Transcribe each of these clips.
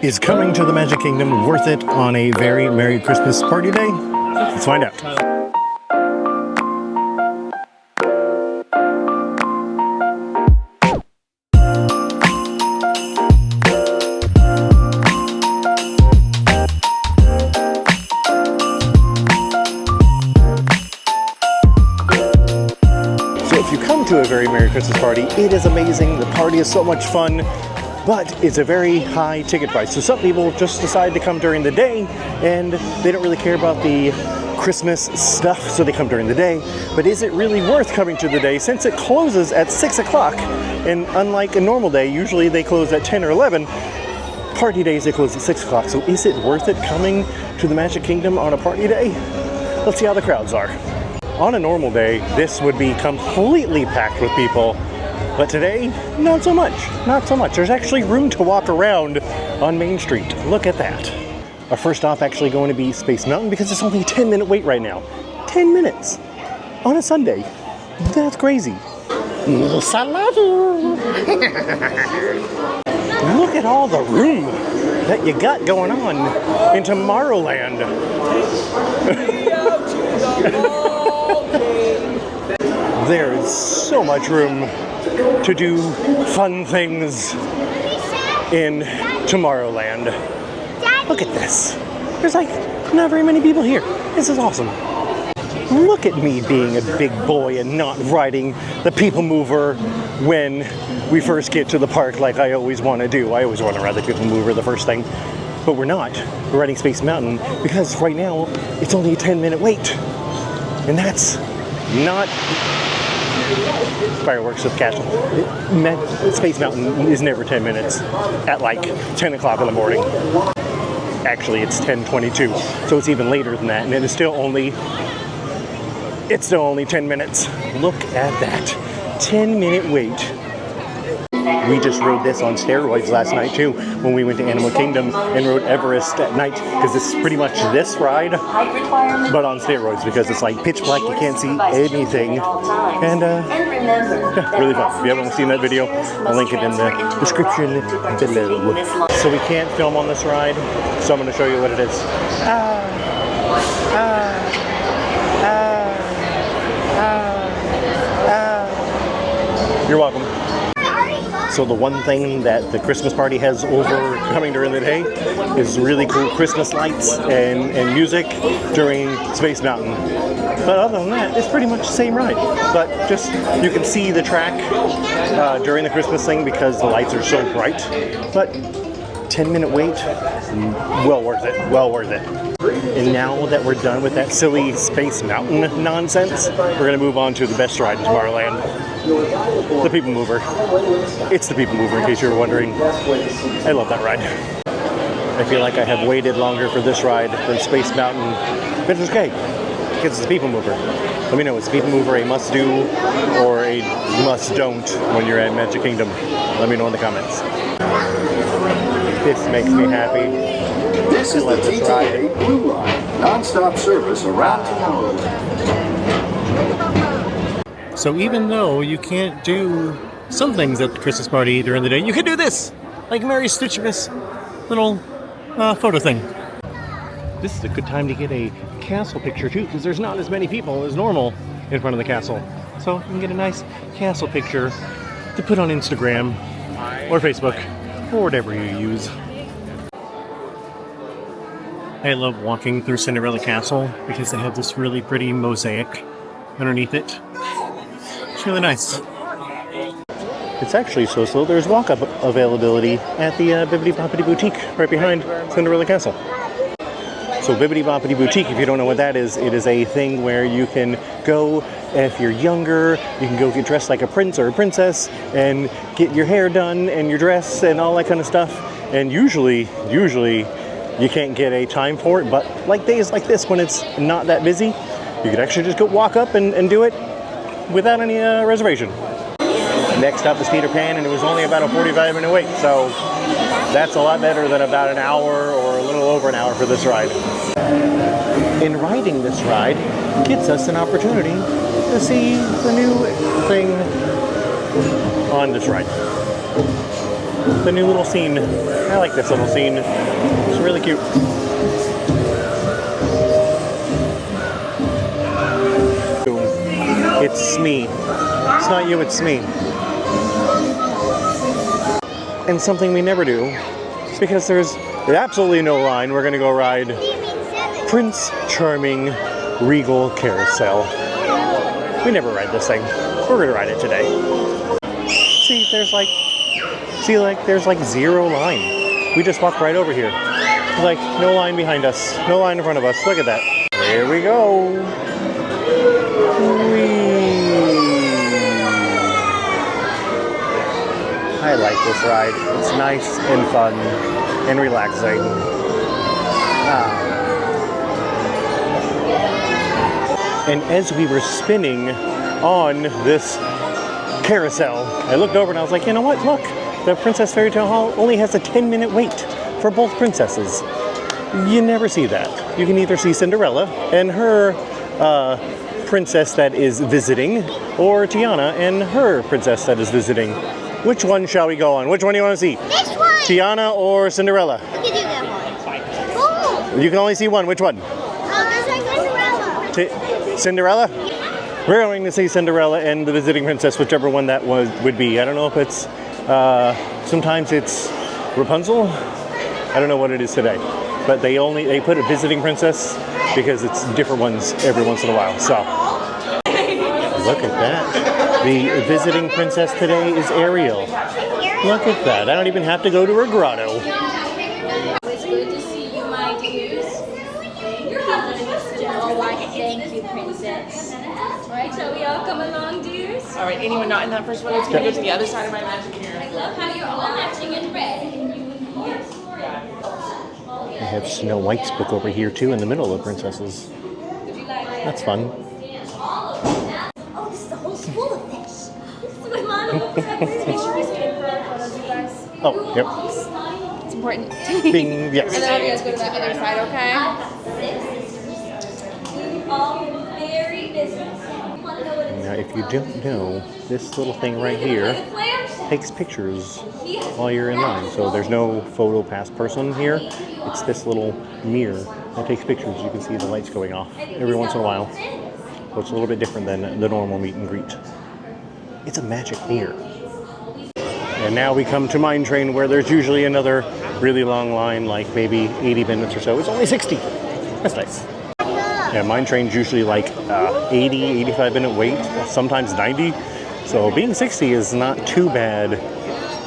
Is coming to the Magic Kingdom worth it on a very Merry Christmas party day? Let's find out. So if you come to a very Merry Christmas party, it is amazing. The party is so much fun. But it's a very high ticket price. So some people just decide to come during the day and they don't really care about the Christmas stuff, so they come during the day. But is it really worth coming to the day since it closes at 6 o'clock? And unlike a normal day, usually they close at 10 or 11, party days they close at 6 o'clock. So is it worth it coming to the Magic Kingdom on a party day? Let's see how the crowds are. On a normal day, this would be completely packed with people. But today, not so much. Not so much. There's actually room to walk around on Main Street. Look at that. Our first stop actually going to be Space Mountain because it's only a 10-minute wait right now. 10 minutes on a Sunday. That's crazy. Yes, I love you. Look at all the room that you got going on in Tomorrowland. There's so much room to do fun things in Tomorrowland. Look at this. There's like not very many people here. This is awesome. Look at me being a big boy and not riding the People Mover when we first get to the park like I always want to do. I always want to ride the People Mover the first thing. But we're not. We're riding Space Mountain because right now it's only a 10-minute wait. And that's not fireworks at the castle. Space Mountain is never 10 minutes at like 10 o'clock in the morning. Actually, it's 10:22, so it's even later than that, and it's still only 10 minutes. Look at that. 10-minute wait. We just rode this on steroids last night too when we went to Animal Kingdom and rode Everest at night because it's pretty much this ride but on steroids because it's like pitch black, you can't see anything, and yeah, really fun. If you haven't seen that video, I'll link it in the description below. So we can't film on this ride, so I'm going to show you what it is. You're welcome. So the one thing that the Christmas party has over coming during the day is really cool Christmas lights and music during Space Mountain. But other than that, it's pretty much the same ride. But just, you can see the track during the Christmas thing because the lights are so bright. But 10-minute wait, well worth it, well worth it. And now that we're done with that silly Space Mountain nonsense, we're going to move on to the best ride in Tomorrowland. The People Mover. It's the People Mover, in case you were wondering. I love that ride. I feel like I have waited longer for this ride than Space Mountain, but it's okay, because it's the People Mover. Let me know, is the People Mover a must-do or a must-don't when you're at Magic Kingdom? Let me know in the comments. This makes me happy. This is the GTA Blue Line, non-stop service around town. So even though you can't do some things at the Christmas party during the day, you can do this! Like Mary Stitchmas' little photo thing. This is a good time to get a castle picture too, because there's not as many people as normal in front of the castle. So you can get a nice castle picture to put on Instagram or Facebook or whatever you use. I love walking through Cinderella Castle because they have this really pretty mosaic underneath it. It's really nice. It's actually so slow, there's walk-up availability at the Bibbidi Bobbidi Boutique right behind Cinderella Castle. So Bibbidi Bobbidi Boutique, if you don't know what that is, it is a thing where you can go, if you're younger, you can go get dressed like a prince or a princess and get your hair done and your dress and all that kind of stuff. And usually you can't get a time for it, but like days like this when it's not that busy, you could actually just go walk up and do it without any reservation. Next up is Peter Pan, and it was only about a 45-minute wait, so that's a lot better than about an hour or a little over an hour for this ride. And riding this ride gets us an opportunity to see the new thing on this ride. the new little scene. I like this little scene. It's really cute. It's me. It's not you, it's me. And something we never do, because there's absolutely no line, we're gonna go ride Prince Charming Regal Carousel. We never ride this thing. We're gonna ride it today. See, there's like zero line. We just walked right over here. Like, no line behind us, no line in front of us. Look at that. There we go. Whee! I like this ride. It's nice and fun and relaxing. And as we were spinning on this carousel, I looked over and I was like, you know what? Look, the Princess Fairy Tale Hall only has a 10-minute wait for both princesses. You never see that. You can either see Cinderella and her princess that is visiting, or Tiana and her princess that is visiting. Which one shall we go on? Which one do you want to see? This one! Tiana or Cinderella? We can do that one. You can only see one. Which one? There's like Cinderella. Cinderella? We're going to see Cinderella and the visiting princess, whichever one that would be. I don't know if it's, sometimes it's Rapunzel. I don't know what it is today. But they put a visiting princess because it's different ones every once in a while. So, look at that. The visiting princess today is Ariel. Look at that. I don't even have to go to her grotto. It's good to see you, my dears. Oh, why, thank you, princess. All right, shall we all come along, dears? All right, anyone not in that first one? Let's go to the other side of my magic mirror. I love how you're all matching in red. I have Snow White's book over here too in the middle of princesses. That's fun. Oh, this is the whole school of this. This is my mom. Make sure we stand for our photos, you guys. Oh, yep. It's important. Bing, yes. And then you guys go to that other side, okay? All very busy. Now, if you don't know, this little thing right here takes pictures while you're in line. So there's no photo pass person here. It's this little mirror that takes pictures. You can see the lights going off every once in a while. So it's a little bit different than the normal meet and greet. It's a magic mirror. And now we come to Mine Train, where there's usually another really long line, like maybe 80 minutes or so. It's only 60. That's nice. Yeah, Mine Train's usually like 80, 85 minute wait, sometimes 90. So being 60 is not too bad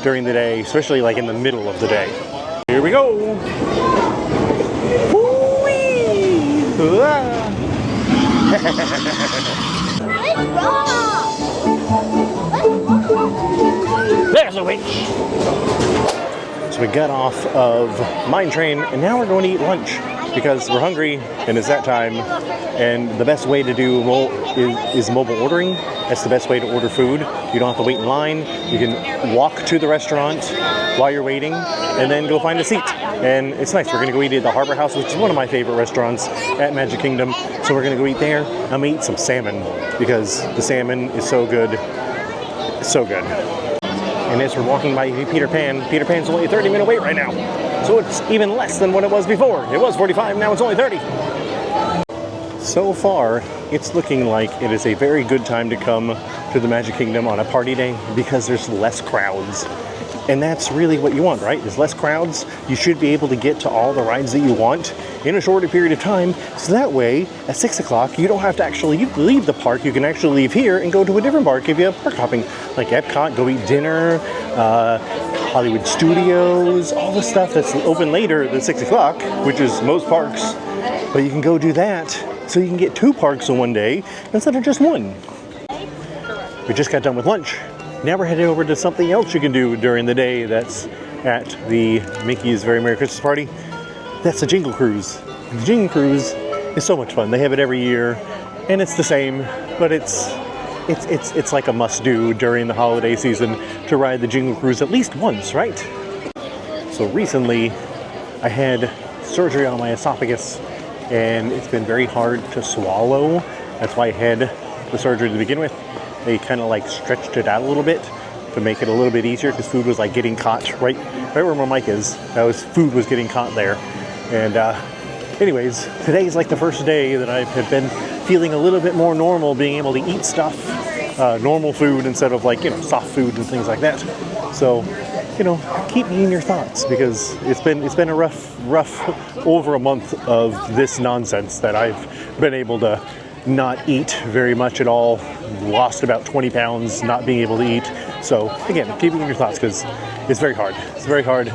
during the day, especially like in the middle of the day. Here we go. Whee! There's a witch. So we got off of Mine Train, and now we're going to eat lunch because we're hungry and it's that time. And the best way to do is mobile ordering. That's the best way to order food. You don't have to wait in line. You can walk to the restaurant while you're waiting and then go find a seat. And it's nice. We're going to go eat at the Harbor House, which is one of my favorite restaurants at Magic Kingdom. So we're going to go eat there. I'm going to eat some salmon because the salmon is so good. So good. And as we're walking by Peter Pan's only a 30-minute wait right now. So it's even less than what it was before. It was 45, now it's only 30. So far, it's looking like it is a very good time to come to the Magic Kingdom on a party day because there's less crowds. And that's really what you want, right? There's less crowds. You should be able to get to all the rides that you want in a shorter period of time. So that way, at 6 o'clock, you don't have to actually leave the park. You can actually leave here and go to a different park if you have park hopping. Like Epcot, go eat dinner, Hollywood Studios, all the stuff that's open later than 6 o'clock, which is most parks. But you can go do that so you can get 2 parks in one day instead of just one. We just got done with lunch. Now we're headed over to something else you can do during the day that's at the Mickey's Very Merry Christmas Party. That's the Jingle Cruise. And the Jingle Cruise is so much fun. They have it every year, and it's the same, but it's like a must-do during the holiday season to ride the Jingle Cruise at least once, right? So recently, I had surgery on my esophagus, and it's been very hard to swallow. That's why I had the surgery to begin with. They kind of like stretched it out a little bit, to make it a little bit easier because food was like getting caught right where my mic is. Food was getting caught there. And anyways, today's like the first day that I have been feeling a little been more normal, being able to eat stuff, normal food instead of like, soft food and things like that. So, keep me in your thoughts because it's been a rough over a month of this nonsense that I've been able to not eat very much at all, lost about 20 pounds not being able to eat. So again, keep me in your thoughts because it's very hard. It's very hard,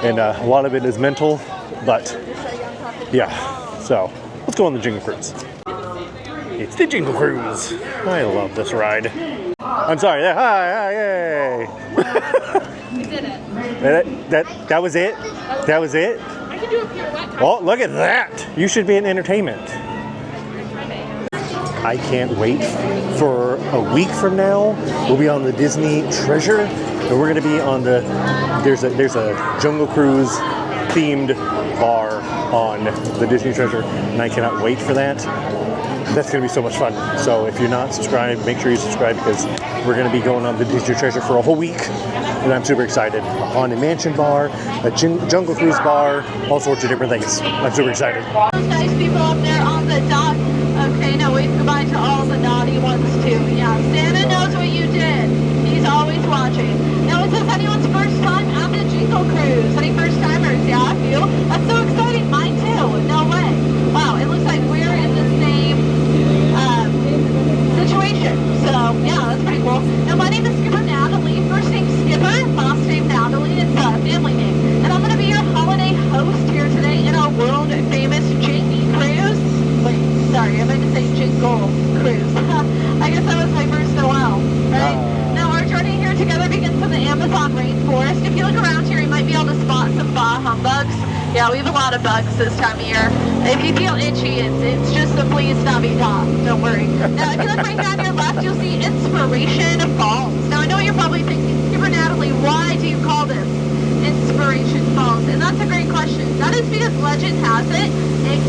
and a lot of it is mental, but yeah. So let's go on the Jingle Cruise. It's the Jingle Cruise. I love this ride. I'm sorry. Hi, yay! We did it. That was it? That was it? I can do a pirouette. Oh, look at that! You should be in entertainment. I can't wait for a week from now. We'll be on the Disney Treasure, and we're going to be on there's a Jungle Cruise themed bar on the Disney Treasure, and I cannot wait for that. That's going to be so much fun. So if you're not subscribed, make sure you subscribe because we're going to be going on the Disney Treasure for a whole week. And I'm super excited. On a mansion bar, a Jungle Cruise bar, all sorts of different things. I'm super excited. Those nice people up there on the dock. Okay, now wave goodbye to all the naughty ones too. Yeah, Santa knows what you did. He's always watching. Now, is this anyone's first time on the Jingle Cruise? Any first timers? Yeah, a few. That's so exciting. Mine too. No way. Wow, it looks like we're in the same situation. So yeah, that's pretty cool. Now, my name is Skipper Natalie. First name Skipper, last name Natalie. It's a family name. And I'm going to be your holiday host here today in our world famous Jingle Cruise. Wait, sorry, I meant to say Jingle Cruise. I guess that was my first Noel, right? Now our journey here together begins in the Amazon rainforest. If you look around here, you might be able to spot some bah humbugs. Yeah, we have a lot of bugs this time of year. If you feel itchy, it's just the Please Snobby Top. Don't worry. Now, if you look right down your left, you'll see Inspiration Falls. Now, I know you're probably thinking, Skipper Natalie, why do you call this Inspiration Falls? And that's a great question. That is because legend has it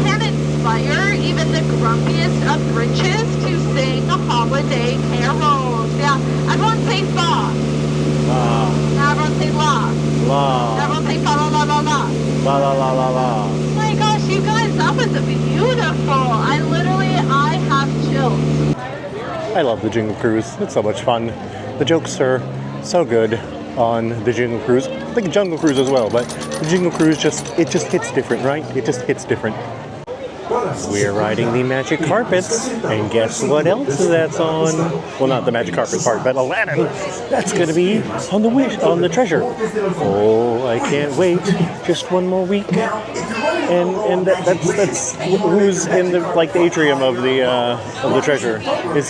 can inspire even the grumpiest of Grinches to sing holiday carols. Yeah, everyone say fa. Now everyone say la. La. Everyone say fa la la la la. La la la la la. Oh my gosh, you guys, that was beautiful. I have chills. I love the Jingle Cruise. It's so much fun. The jokes are so good on the Jingle Cruise. I think Jungle Cruise as well, but the Jingle Cruise just hits different, right? It just hits different. We're riding the magic carpets, and guess what else that's on? Well, not the magic carpet part, but Aladdin. That's going to be on the treasure. Oh, I can't wait! Just one more week, and that's who's in the atrium of the treasure. It's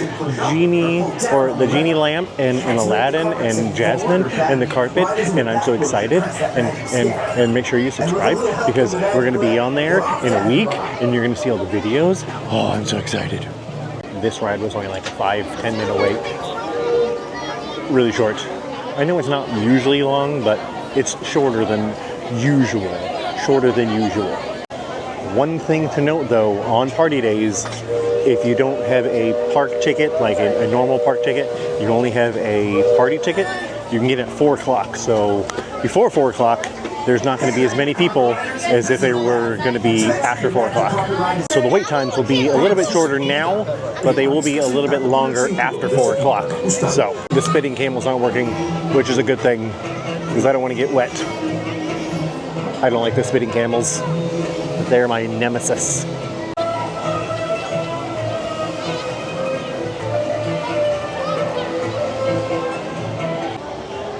Genie or the Genie lamp and Aladdin and Jasmine and the carpet, and I'm so excited. And make sure you subscribe because we're going to be on there in a week, and you're going to see all the videos. Oh, I'm so excited. This ride was only like a 5-10 minute wait. Really short. I know it's not usually long, but it's shorter than usual. One thing to note though, on party days, if you don't have a park ticket, like a normal park ticket, you only have a party ticket, you can get it at 4 o'clock. So before 4 o'clock, there's not going to be as many people as if they were going to be after 4 o'clock. So the wait times will be a little bit shorter now, but they will be a little bit longer after 4 o'clock. So the spitting camels aren't working, which is a good thing, because I don't want to get wet. I don't like the spitting camels. They're my nemesis.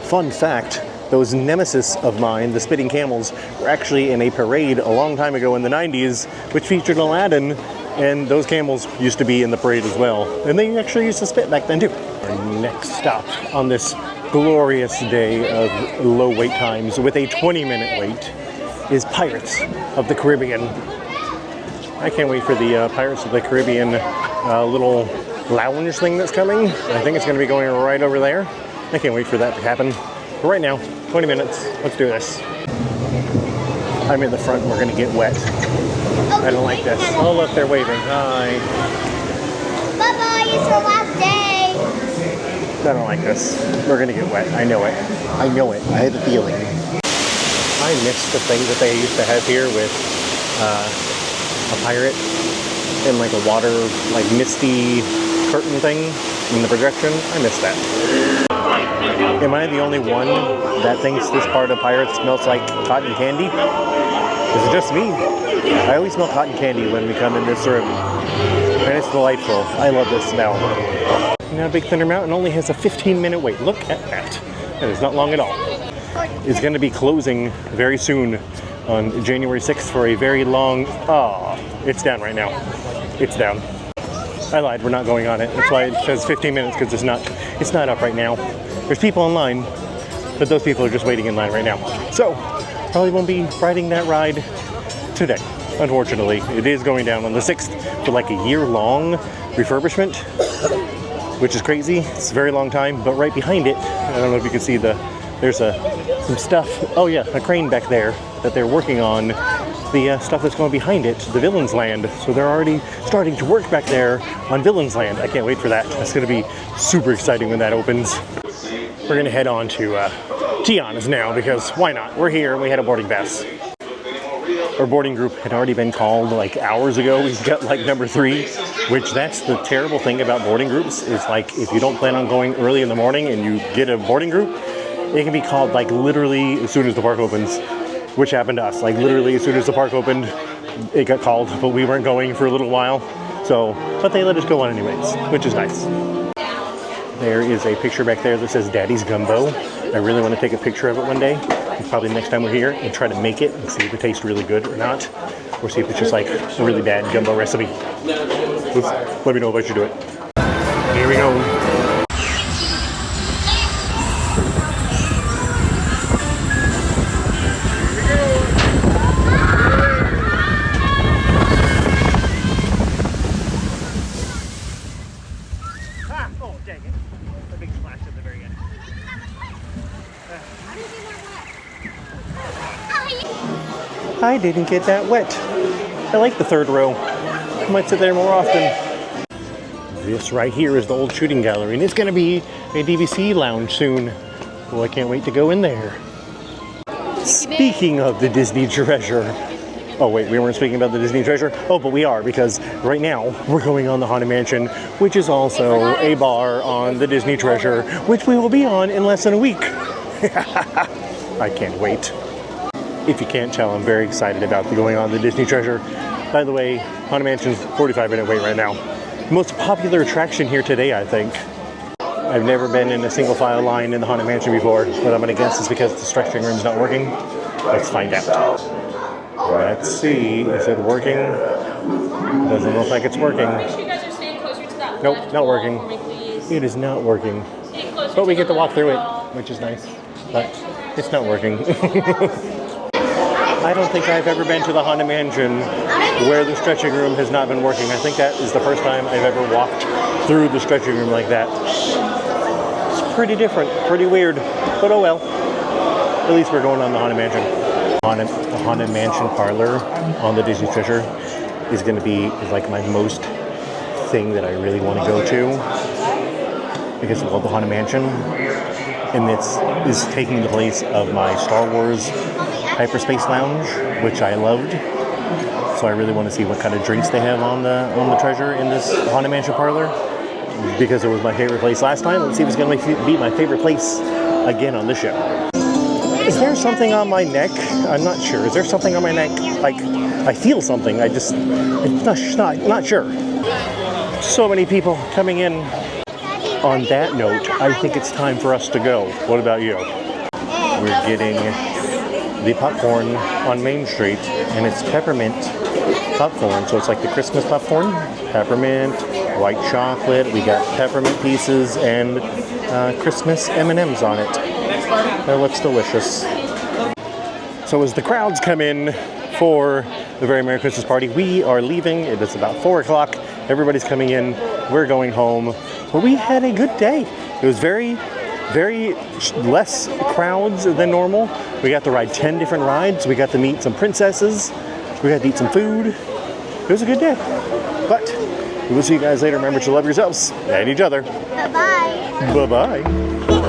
Fun fact, those nemesis of mine, the spitting camels, were actually in a parade a long time ago in the 90s, which featured Aladdin, and those camels used to be in the parade as well. And they actually used to spit back then too. Our next stop on this glorious day of low wait times with a 20-minute wait is Pirates of the Caribbean. I can't wait for the Pirates of the Caribbean little lounge thing that's coming. I think it's going to be going right over there. I can't wait for that to happen. But right now, 20 minutes, let's do this. I'm in the front, we're gonna get wet. I don't like this. Oh look, they're waving, hi. Bye-bye, it's our last day. I don't like this. We're gonna get wet. I know it. I know it. I had a feeling. I missed the thing that they used to have here with a pirate and like a water, like misty curtain thing in the projection. I missed that. Am I the only one that thinks this part of Pirates smells like cotton candy? Is it just me? I always smell cotton candy when we come in this room. And it's delightful. I love this smell. Now Big Thunder Mountain only has a 15-minute wait. Look at that. That is not long at all. It's going to be closing very soon on January 6th for a very long... Oh, it's down right now. It's down. I lied. We're not going on it. That's why it says 15 minutes, because it's not up right now. There's people in line, but those people are just waiting in line right now. So, probably won't be riding that ride today. Unfortunately, it is going down on the 6th for like a year-long refurbishment, which is crazy. It's a very long time, but right behind it, I don't know if you can see there's some stuff. Oh yeah, a crane back there that they're working on. The stuff that's going behind it, the Villain's Land. So they're already starting to work back there on Villain's Land. I can't wait for that. It's going to be super exciting when that opens. We're going to head on to Tiana's now, because why not? We're here and we had a boarding pass. Our boarding group had already been called like hours ago. We've got like number 3, which that's the terrible thing about boarding groups is like if you don't plan on going early in the morning and you get a boarding group, it can be called like literally as soon as the park opens, which happened to us. Like literally as soon as the park opened, it got called, but we weren't going for a little while. So, but they let us go on anyways, which is nice. There is a picture back there that says Daddy's Gumbo. I really want to take a picture of it one day. Probably next time we're here and try to make it and see if it tastes really good or not. Or see if it's just like a really bad gumbo recipe. Let me know if I should do it. Here we go. I didn't get that wet. I like the 3rd row. I might sit there more often. This right here is the old shooting gallery, and it's going to be a DVC lounge soon. Well, I can't wait to go in there. Speaking of the Disney treasure. Oh wait, we weren't speaking about the Disney treasure? Oh, but we are, because right now we're going on the Haunted Mansion, which is also a bar on the Disney treasure, which we will be on in less than a week. I can't wait. If you can't tell, I'm very excited about going on the Disney treasure. By the way, Haunted Mansion's 45-minute wait right now. Most popular attraction here today, I think. I've never been in a single file line in the Haunted Mansion before, but I'm gonna guess it's because the stretching room's not working. Let's find out. Let's see, is it working? Doesn't look like it's working. You guys are staying closer to that Nope, not working. It is not working. But we get to walk through it, which is nice. But it's not working. I don't think I've ever been to the Haunted Mansion where the stretching room has not been working. I think that is the first time I've ever walked through the stretching room like that. It's pretty different, pretty weird, but oh well. At least we're going on the Haunted Mansion. The Haunted Mansion parlor on the Disney treasure is going to be like my most thing that I really want to go to, because I love the Haunted Mansion. And this is taking the place of my Star Wars Hyperspace Lounge, which I loved. So I really want to see what kind of drinks they have on the treasure in this Haunted Mansion parlor, because it was my favorite place last time. Let's see if it's going to be my favorite place again on this ship. Is there something on my neck? I'm not sure. Is there something on my neck? Like, I feel something. It's not sure. So many people coming in. On that note, I think it's time for us to go. What about you? We're getting the popcorn on Main Street, and it's peppermint popcorn. So it's like the Christmas popcorn, peppermint, white chocolate. We got peppermint pieces and Christmas M&Ms on it. That looks delicious. So as the crowds come in for the Very Merry Christmas Party, we are leaving. It is about 4 o'clock. Everybody's coming in. We're going home. But we had a good day. It was very less crowds than normal. We got to ride 10 different rides. We got to meet some princesses. We got to eat some food. It was a good day. But We'll see you guys later. Remember to love yourselves and each other. Bye-bye. Bye-bye.